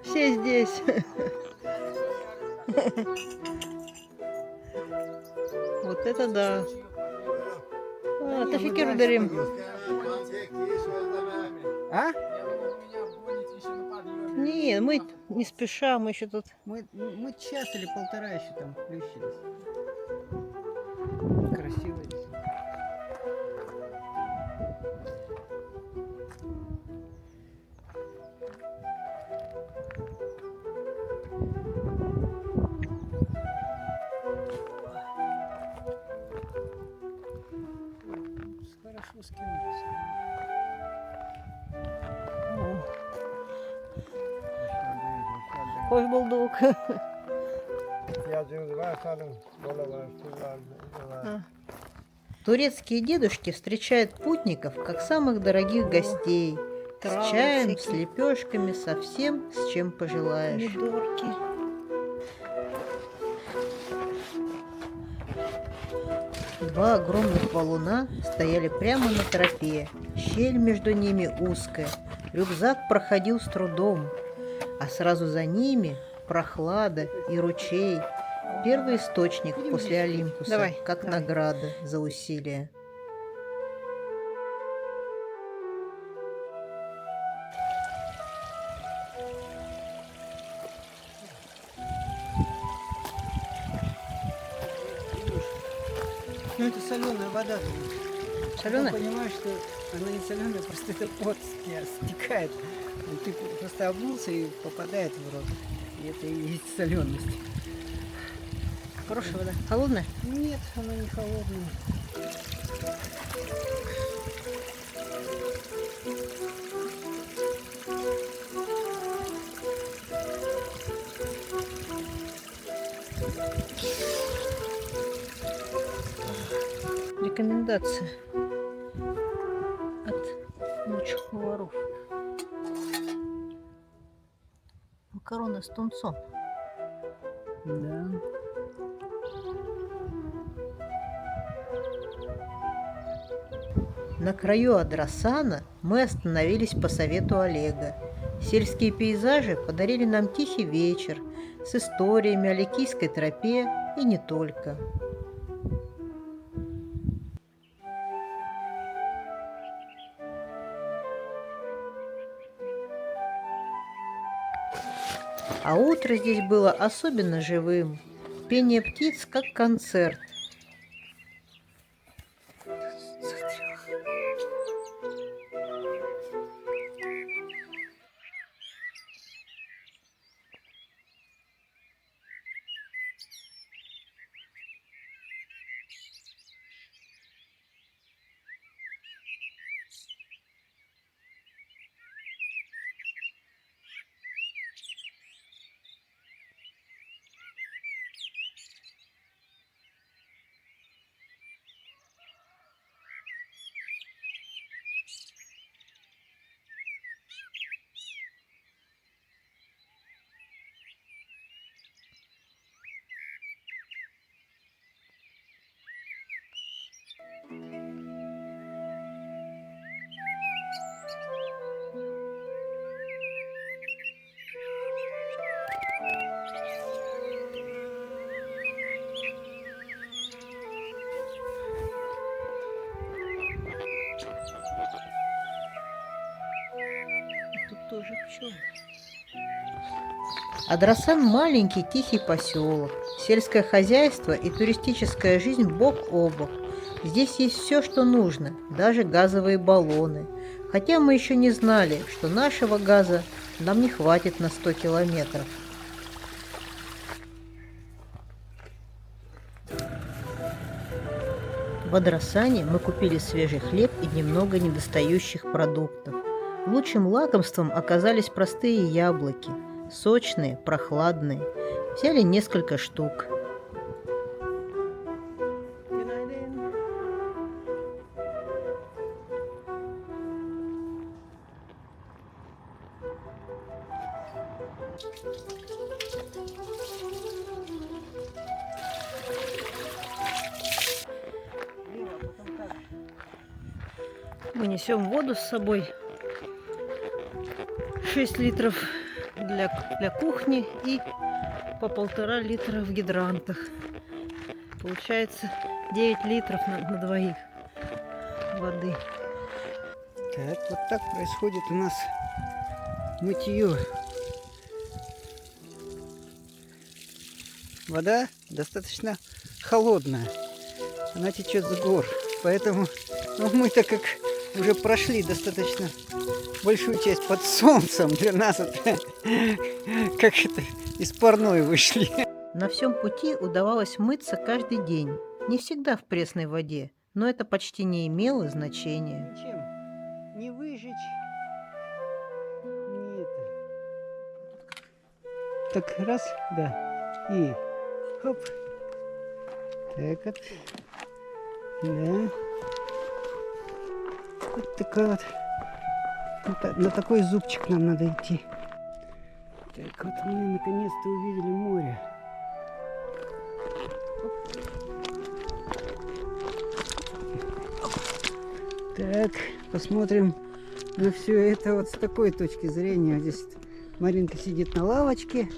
Все здесь. Вот это да. А, teşekkür ederim. А? Я думал, меня обгоните еще на подъеме. Не, мы не спеша, мы еще тут. Мы час или полтора еще там плющились. Красиво здесь. Хорошо скинулись. Hoş bulduk. Турецкие дедушки встречают путников как самых дорогих гостей. С Травы чаем, с всякие. лепешками, со всем, с чем пожелаешь. Помидорки. Два огромных валуна стояли прямо на тропе. Щель между ними узкая. Рюкзак проходил с трудом. А сразу за ними прохлада и ручей. Первый источник после Олимпуса, Давай, как давай. награда за усилия. Ну это соленая вода. Соленая? Ты понимаешь, что она не соленая, просто это пот стекает. И ты просто обулся и попадает в рот. И это и есть соленость. Хорошая вода. Холодная? Нет, она не холодная. Рекомендация от лучших поваров. Макароны с тунцом. Да. На краю Адрасана мы остановились по совету Олега. Сельские пейзажи подарили нам тихий вечер с историями о Ликийской тропе и не только. А утро здесь было особенно живым. Пение птиц как концерт. Тут тоже пчелы. Адрасан – маленький тихий поселок. Сельское хозяйство и туристическая жизнь бок о бок. Здесь есть все, что нужно, даже газовые баллоны. Хотя мы еще не знали, что нашего газа нам не хватит на 100 километров. В Адрасане мы купили свежий хлеб и немного недостающих продуктов. Лучшим лакомством оказались простые яблоки. Сочные, прохладные. Взяли несколько штук. Мы несем воду с собой. 6 литров для кухни и по 1,5 литра в гидрантах. Получается 9 литров на двоих. воды. Так, вот так происходит у нас мытье. Вода достаточно холодная. Она течет с гор. Поэтому мы, так как уже прошли достаточно большую часть под солнцем, для нас это как это из парной вышли. На всем пути удавалось мыться каждый день. Не всегда в пресной воде, но это почти не имело значения. Чем? Не выжечь, не это. Так, раз, да. И хоп. Так вот. Да. Вот такая вот. На такой зубчик нам надо идти. Так вот мы наконец-то увидели море. Так, посмотрим на все это вот с такой точки зрения. Здесь Маринка сидит на лавочке,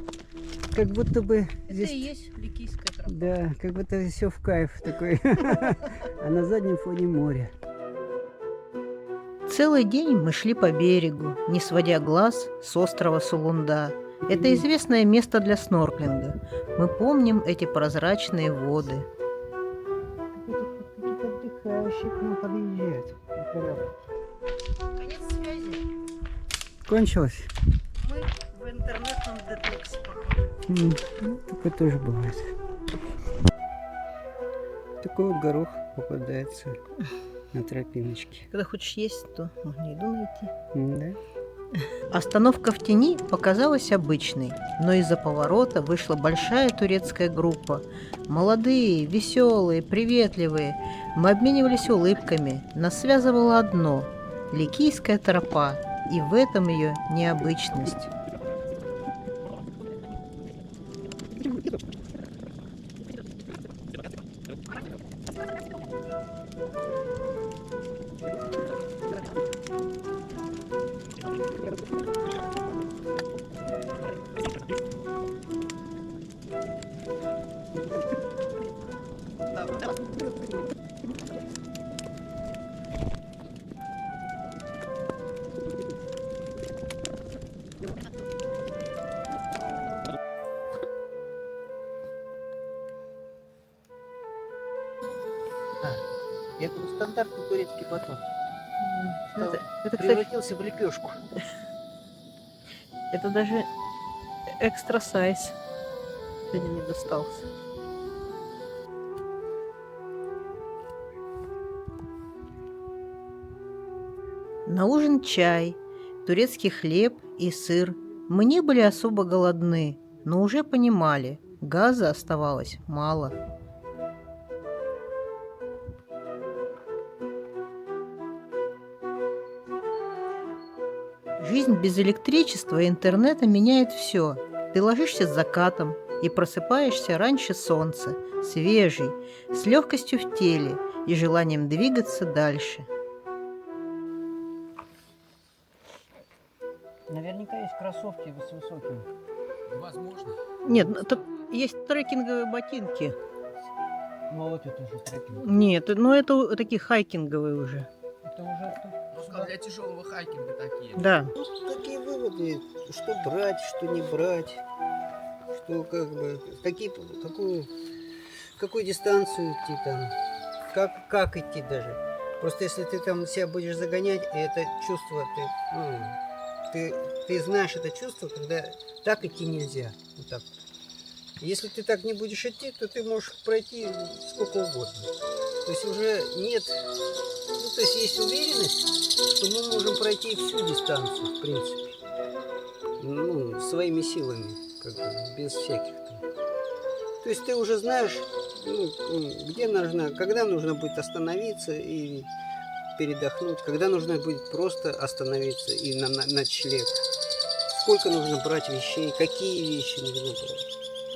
как будто бы здесь... Это и есть Ликийская тропа. Да, как будто все в кайф такой. А на заднем фоне море. Целый день мы шли по берегу, не сводя глаз с острова Сулунда. Это известное место для снорклинга. Мы помним эти прозрачные воды. Какие-то отдыхающие к нам подъезжают. Конец связи. Кончилось? Мы в интернетном детоксе. Ну, такое тоже бывает. Такой вот горох попадается на тропиночке. Когда хочешь есть, то можно еду найти. Да? Остановка в тени показалась обычной, но из-за поворота вышла большая турецкая группа. Молодые, веселые, приветливые. Мы обменивались улыбками. Нас связывало одно – Ликийская тропа, и в этом ее необычность. Это стандартный турецкий батон. Это, кстати, Превратился в лепешку. это даже экстра сайз. Сегодня не достался. На ужин чай, турецкий хлеб и сыр. Мы не были особо голодны, но уже понимали, газа оставалось мало. Жизнь без электричества и интернета меняет все. Ты ложишься с закатом и просыпаешься раньше солнца, свежий, с легкостью в теле и желанием двигаться дальше. Наверняка есть кроссовки с высоким. Возможно. Нет, тут есть трекинговые ботинки. Ну вот это уже трекинг. Нет, ну это такие хайкинговые уже. Это уже... Для тяжелого хайкинга такие. Да. Какие выводы? Что брать, что не брать? Что как бы... Какую дистанцию идти там? Как идти даже? Просто если ты там себя будешь загонять, и это чувство, ты знаешь это чувство, когда так идти нельзя. Вот так. Если ты так не будешь идти, то ты можешь пройти сколько угодно. То есть уже нет... Ну, то есть есть уверенность, что мы можем пройти всю дистанцию, в принципе. Ну, своими силами, как бы, без всяких там. То есть ты уже знаешь, где нужно, когда нужно будет остановиться и передохнуть, когда нужно будет просто остановиться и на ночлег. Сколько нужно брать вещей, какие вещи нужно брать.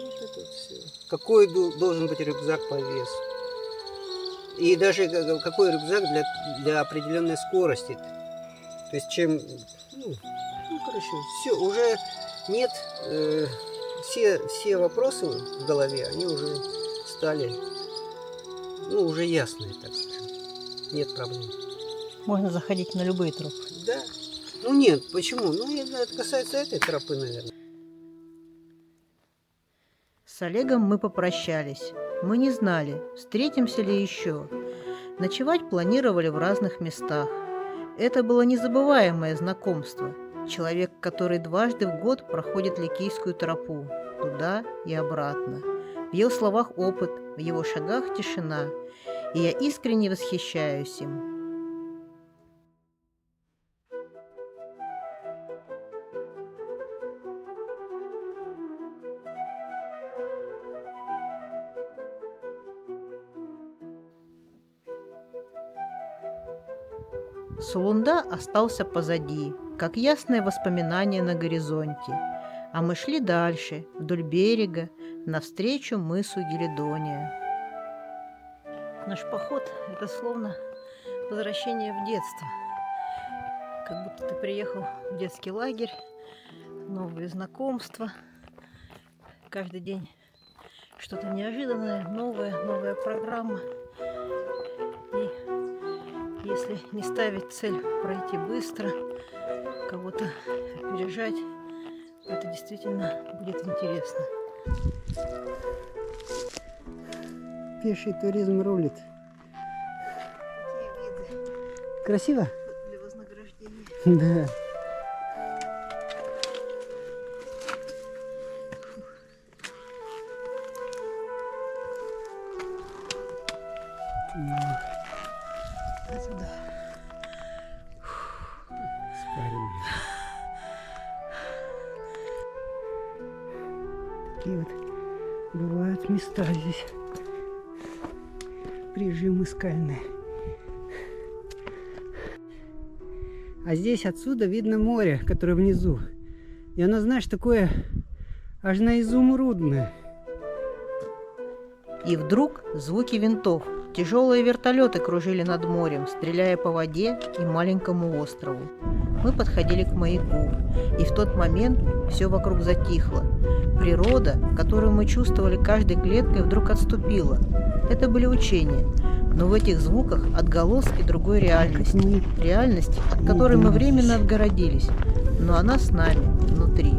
Вот это вот все. Какой должен быть рюкзак по весу. И даже какой рюкзак для определенной скорости. То есть чем... короче, все, уже нет... все вопросы в голове, они уже стали... уже ясные, так скажем. Нет проблем. Можно заходить на любые тропы. Да. Ну нет, почему? Ну, это касается этой тропы, наверное. С Олегом мы попрощались. Мы не знали, встретимся ли еще. Ночевать планировали в разных местах. Это было незабываемое знакомство. Человек, который дважды в год проходит Ликийскую тропу, туда и обратно. В его словах опыт, в его шагах тишина. И я искренне восхищаюсь им. Сулунда остался позади, как ясное воспоминание на горизонте. А мы шли дальше, вдоль берега, навстречу мысу Гелидония. Наш поход – это словно возвращение в детство. Как будто ты приехал в детский лагерь, новые знакомства. Каждый день что-то неожиданное, новая программа. И если не ставить цель пройти быстро, кого-то опережать, это действительно будет интересно. Пеший туризм рулит. Красиво? Для вознаграждения. Да. Отсюда. Спарим. Такие вот бывают места здесь. Прижимы скальные. А здесь отсюда видно море, которое внизу. И оно, знаешь, такое аж на изумрудное. И вдруг звуки винтов. Тяжелые вертолеты кружили над морем, стреляя по воде и маленькому острову. Мы подходили к маяку, и в тот момент все вокруг затихло. Природа, которую мы чувствовали каждой клеткой, вдруг отступила. Это были учения, но в этих звуках отголоски другой реальности. Реальности, от которой мы временно отгородились, но она с нами, внутри.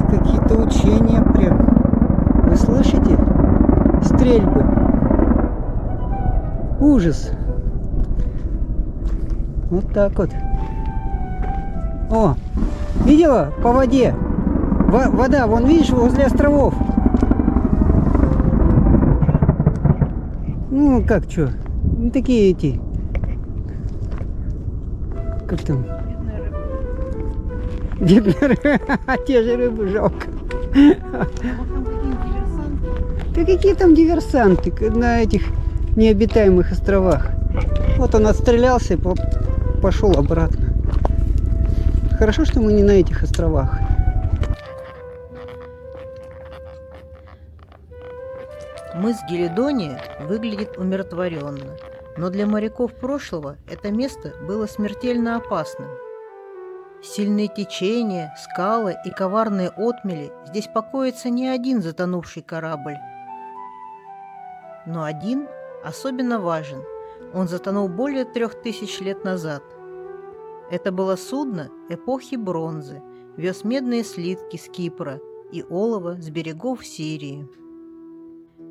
Какие-то учения прям. Вы слышите? Стрельбы. Ужас. Вот так вот. О, видела по воде? Вода, вон видишь, возле островов. Ну, как что? Ну, такие эти. Как там? Бедные рыбы. Те же рыбы жалко. Да какие там диверсанты на этих необитаемых островах? Вот он отстрелялся и пошел обратно. Хорошо, что мы не на этих островах. Мыс Гелидония выглядит умиротворенно, но для моряков прошлого это место было смертельно опасным. Сильные течения, скалы и коварные отмели здесь покоится не один затонувший корабль. Но один особенно важен. Он затонул более 3000 лет назад. Это было судно эпохи бронзы, вез медные слитки с Кипра и олово с берегов Сирии.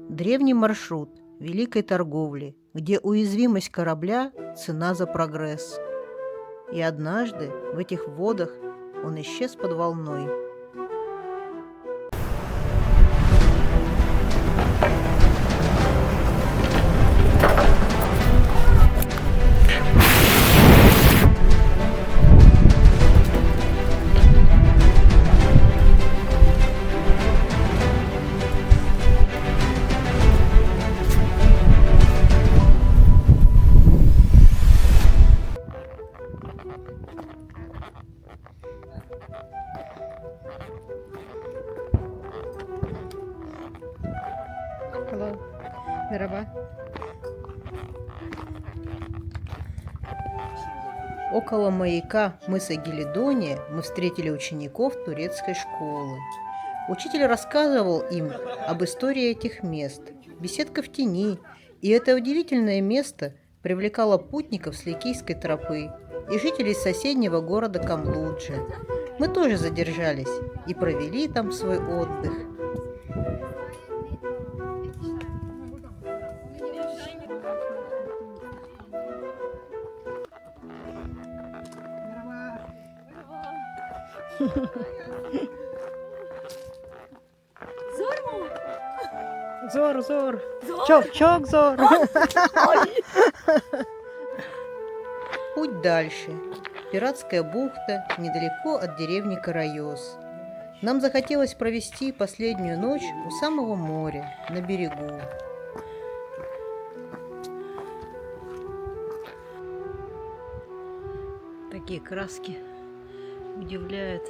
Древний маршрут великой торговли, где уязвимость корабля – цена за прогресс. И однажды в этих водах он исчез под волной. Hello. Merhaba. Около маяка мыса Гелидония мы встретили учеников турецкой школы. Учитель рассказывал им об истории этих мест. Беседка в тени, и это удивительное место привлекало путников с Ликийской тропы и жителей соседнего города Камлуджи. Мы тоже задержались и провели там свой отдых. Зор, зор. Чок, зор. Путь дальше. Пиратская бухта недалеко от деревни Карайос. Нам захотелось провести последнюю ночь у самого моря, на берегу. Такие краски удивляют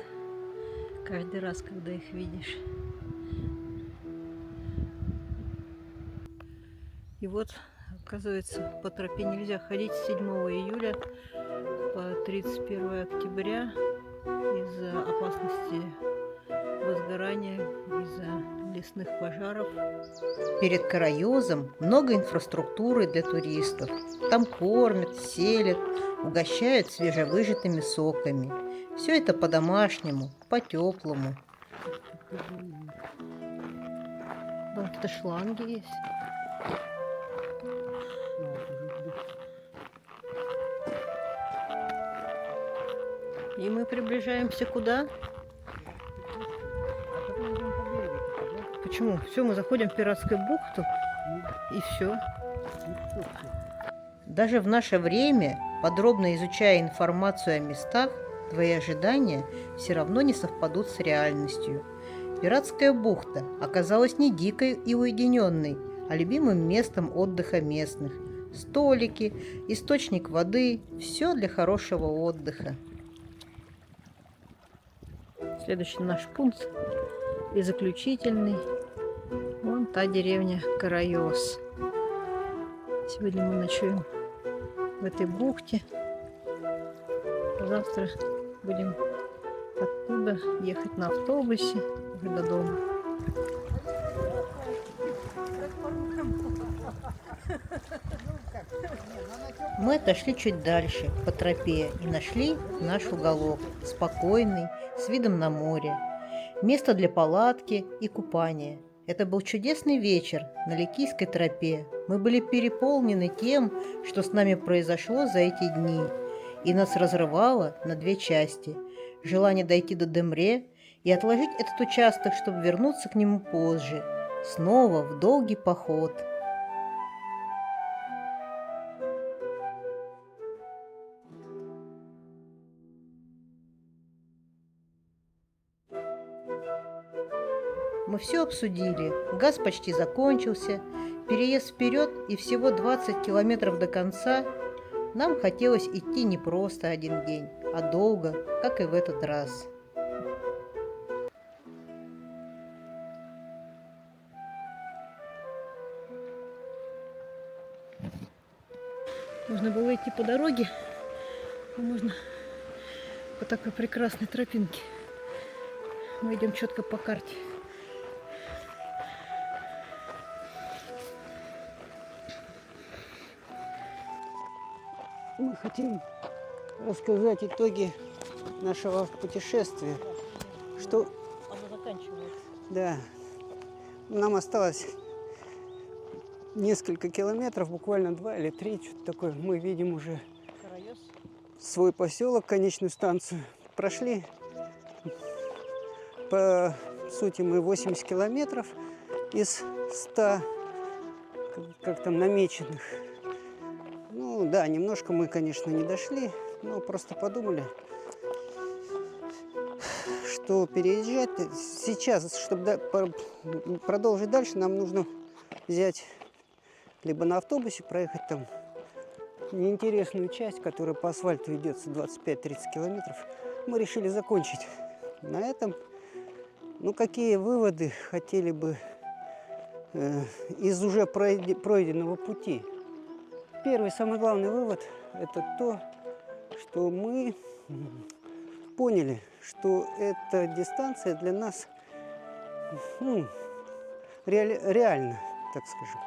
каждый раз, когда их видишь. И вот, оказывается, по тропе нельзя ходить с 7 июля по 31 октября из-за опасности возгорания, из-за лесных пожаров. Перед Карайозом много инфраструктуры для туристов. Там кормят, селят, угощают свежевыжатыми соками. Все это по-домашнему, по-теплому. Там какие-то шланги есть. И мы приближаемся куда? Почему? Все, мы заходим в пиратскую бухту, и все. Даже в наше время, подробно изучая информацию о местах, твои ожидания все равно не совпадут с реальностью. Пиратская бухта оказалась не дикой и уединенной, а любимым местом отдыха местных. Столики, источник воды – все для хорошего отдыха. Следующий наш пункт и заключительный. Вон та деревня Карайос. Сегодня мы ночуем в этой бухте. Завтра будем оттуда ехать на автобусе уже до дома. Мы отошли чуть дальше, по тропе, и нашли наш уголок, спокойный, с видом на море. Место для палатки и купания. Это был чудесный вечер на Ликийской тропе. Мы были переполнены тем, что с нами произошло за эти дни, и нас разрывало на две части. Желание дойти до Демре и отложить этот участок, чтобы вернуться к нему позже. Снова в долгий поход. Мы все обсудили. Газ почти закончился, переезд вперед и всего 20 километров до конца. Нам хотелось идти не просто один день, а долго, как и в этот раз. Можно было идти по дороге, а можно по такой прекрасной тропинке. Мы идем четко по карте. Мы хотим рассказать итоги нашего путешествия. Что... Оно заканчивается. Да. Нам осталось несколько километров, буквально 2 или 3, что-то такое. Мы видим уже Карайос. свой поселок, конечную станцию. Прошли, по сути, мы 80 километров из 100, как там, намеченных. Ну да, немножко мы, конечно, не дошли, но просто подумали, что переезжать сейчас, чтобы продолжить дальше, нам нужно взять либо на автобусе, проехать там неинтересную часть, которая по асфальту идет 25-30 километров. Мы решили закончить на этом. Ну, какие выводы хотели бы из уже пройденного пути? Первый, самый главный вывод – это то, что мы поняли, что эта дистанция для нас ну, реально, так скажем.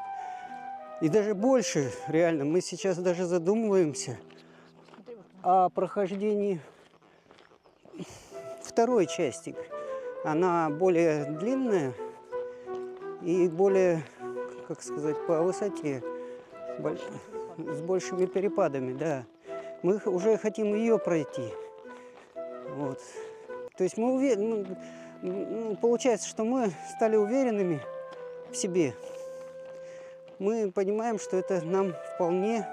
И даже больше, реально, мы сейчас даже задумываемся о прохождении второй части. Она более длинная и более, как сказать, по высоте, с большими перепадами, да. Мы уже хотим ее пройти. Вот. То есть мы уверены, получается, что мы стали уверенными в себе. Мы понимаем, что это нам вполне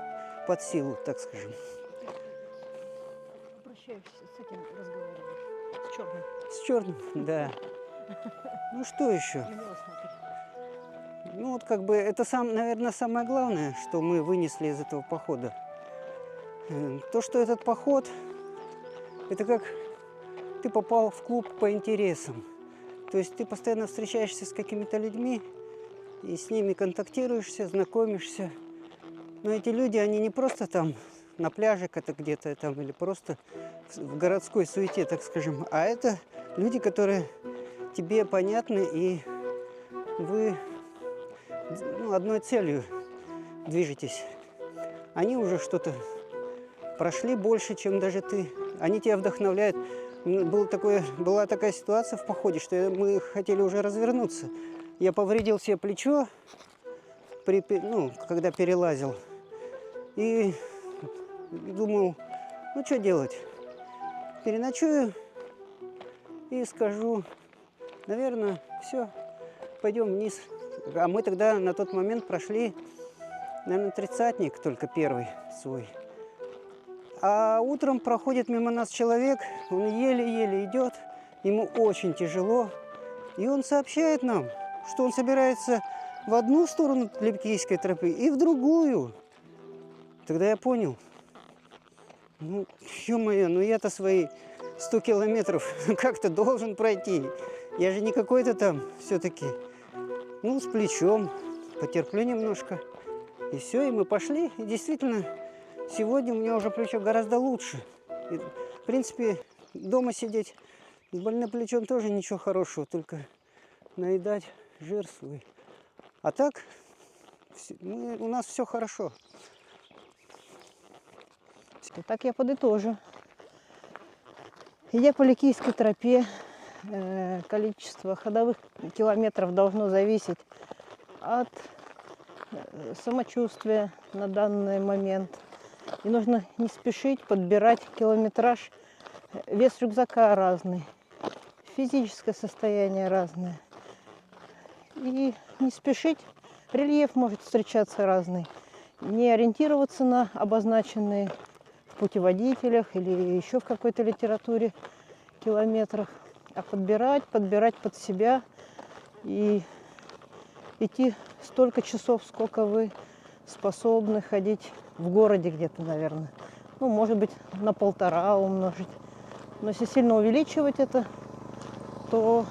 под силу, так скажем. Обращаешься с этим, разговариваешь. С черным. С черным, да. Ну что еще? Милостный. Ну вот как бы это, наверное, самое главное, что мы вынесли из этого похода. То, что этот поход, это как ты попал в клуб по интересам. То есть ты постоянно встречаешься с какими-то людьми, и с ними контактируешься, знакомишься. Но эти люди, они не просто там на пляже где-то там, или просто в городской суете, так скажем, а это люди, которые тебе понятны, и вы одной целью движетесь. Они уже что-то прошли больше, чем даже ты. Они тебя вдохновляют. Была такая ситуация в походе, что мы хотели уже развернуться. Я повредил себе плечо, когда перелазил. И думал, ну что делать? Переночую и скажу, наверное, все, пойдем вниз. А мы тогда на тот момент прошли, наверное, 30-ник, только первый свой. А утром проходит мимо нас человек, он еле-еле идет, ему очень тяжело. И он сообщает нам, что он собирается в одну сторону Липкийской тропы и в другую. Тогда я понял, ну, ё-моё, я-то свои 100 километров как-то должен пройти. Я же не какой-то там все-таки, с плечом, потерплю немножко. И все, и мы пошли. И действительно, сегодня у меня уже плечо гораздо лучше. И, в принципе, дома сидеть с больным плечом тоже ничего хорошего, только наедать жир свой. А так, у нас все хорошо. Так я подытожу. Идя по Ликийской тропе, количество ходовых километров должно зависеть от самочувствия на данный момент. И нужно не спешить подбирать километраж. Вес рюкзака разный, физическое состояние разное. И не спешить, рельеф может встречаться разный. Не ориентироваться на обозначенные в путеводителях или еще в какой-то литературе километрах, а подбирать под себя и идти столько часов, сколько вы способны ходить в городе где-то, наверное. Может быть, на 1,5 умножить. Но если сильно увеличивать это, то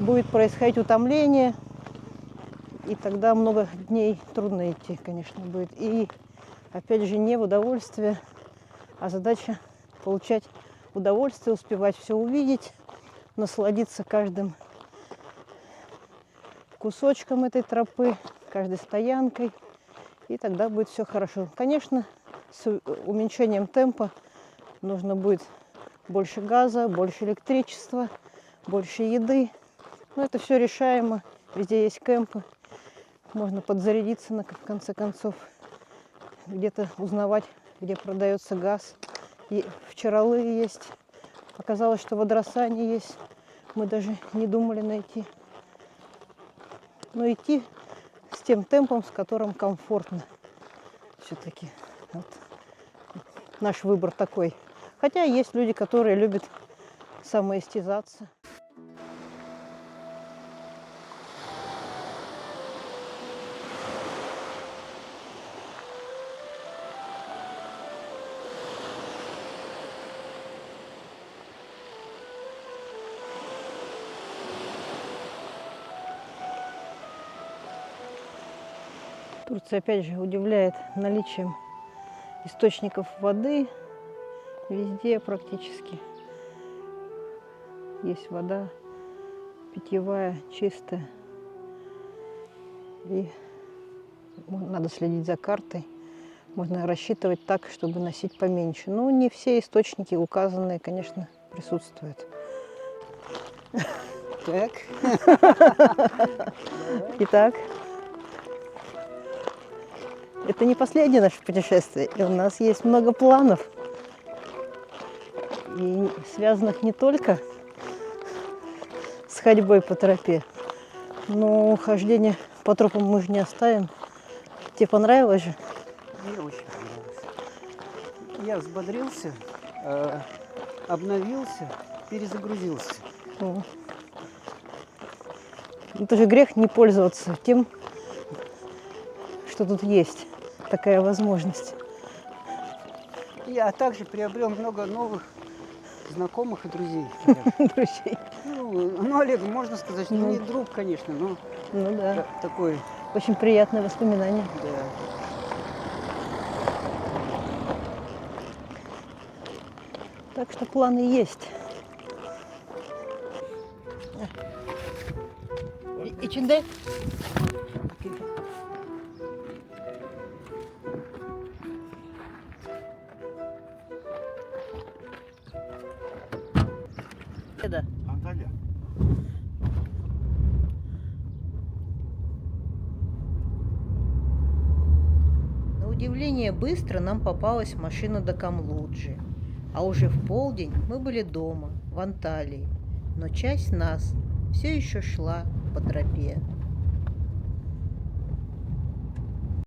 будет происходить утомление, и тогда много дней трудно идти, конечно, будет. И, опять же, не в удовольствие, а задача получать удовольствие, успевать все увидеть, насладиться каждым кусочком этой тропы, каждой стоянкой, и тогда будет все хорошо. Конечно, с уменьшением темпа нужно будет больше газа, больше электричества, больше еды. Но это все решаемо. Везде есть кемпы. Можно подзарядиться, в конце концов. Где-то узнавать, где продается газ. И в Чаралы есть. Оказалось, что в Адрасане есть. Мы даже не думали найти. Но идти с тем темпом, с которым комфортно. Все-таки вот наш выбор такой. Хотя есть люди, которые любят самоистязаться. Турция, опять же, удивляет наличием источников воды везде практически. есть вода питьевая, чистая. И надо следить за картой. Можно рассчитывать так, чтобы носить поменьше. Но не все источники указанные, конечно, присутствуют. Так. Итак, это не последнее наше путешествие, и у нас есть много планов, и связанных не только с ходьбой по тропе, но хождение по тропам мы же не оставим. Тебе понравилось же? Мне очень понравилось. Я взбодрился, обновился, перезагрузился. Ну, это же грех не пользоваться тем, что тут есть такая возможность. Я также приобрел много новых знакомых и друзей. Друзей. Ну, Олег, можно сказать, что не друг, конечно, но Ну да. такой, Очень приятное воспоминание. да. Так что планы есть. İçinde Да. Анталия. На удивление быстро нам попалась машина до Камлуджи. А уже в полдень мы были дома, в Анталии. Но часть нас все еще шла по тропе.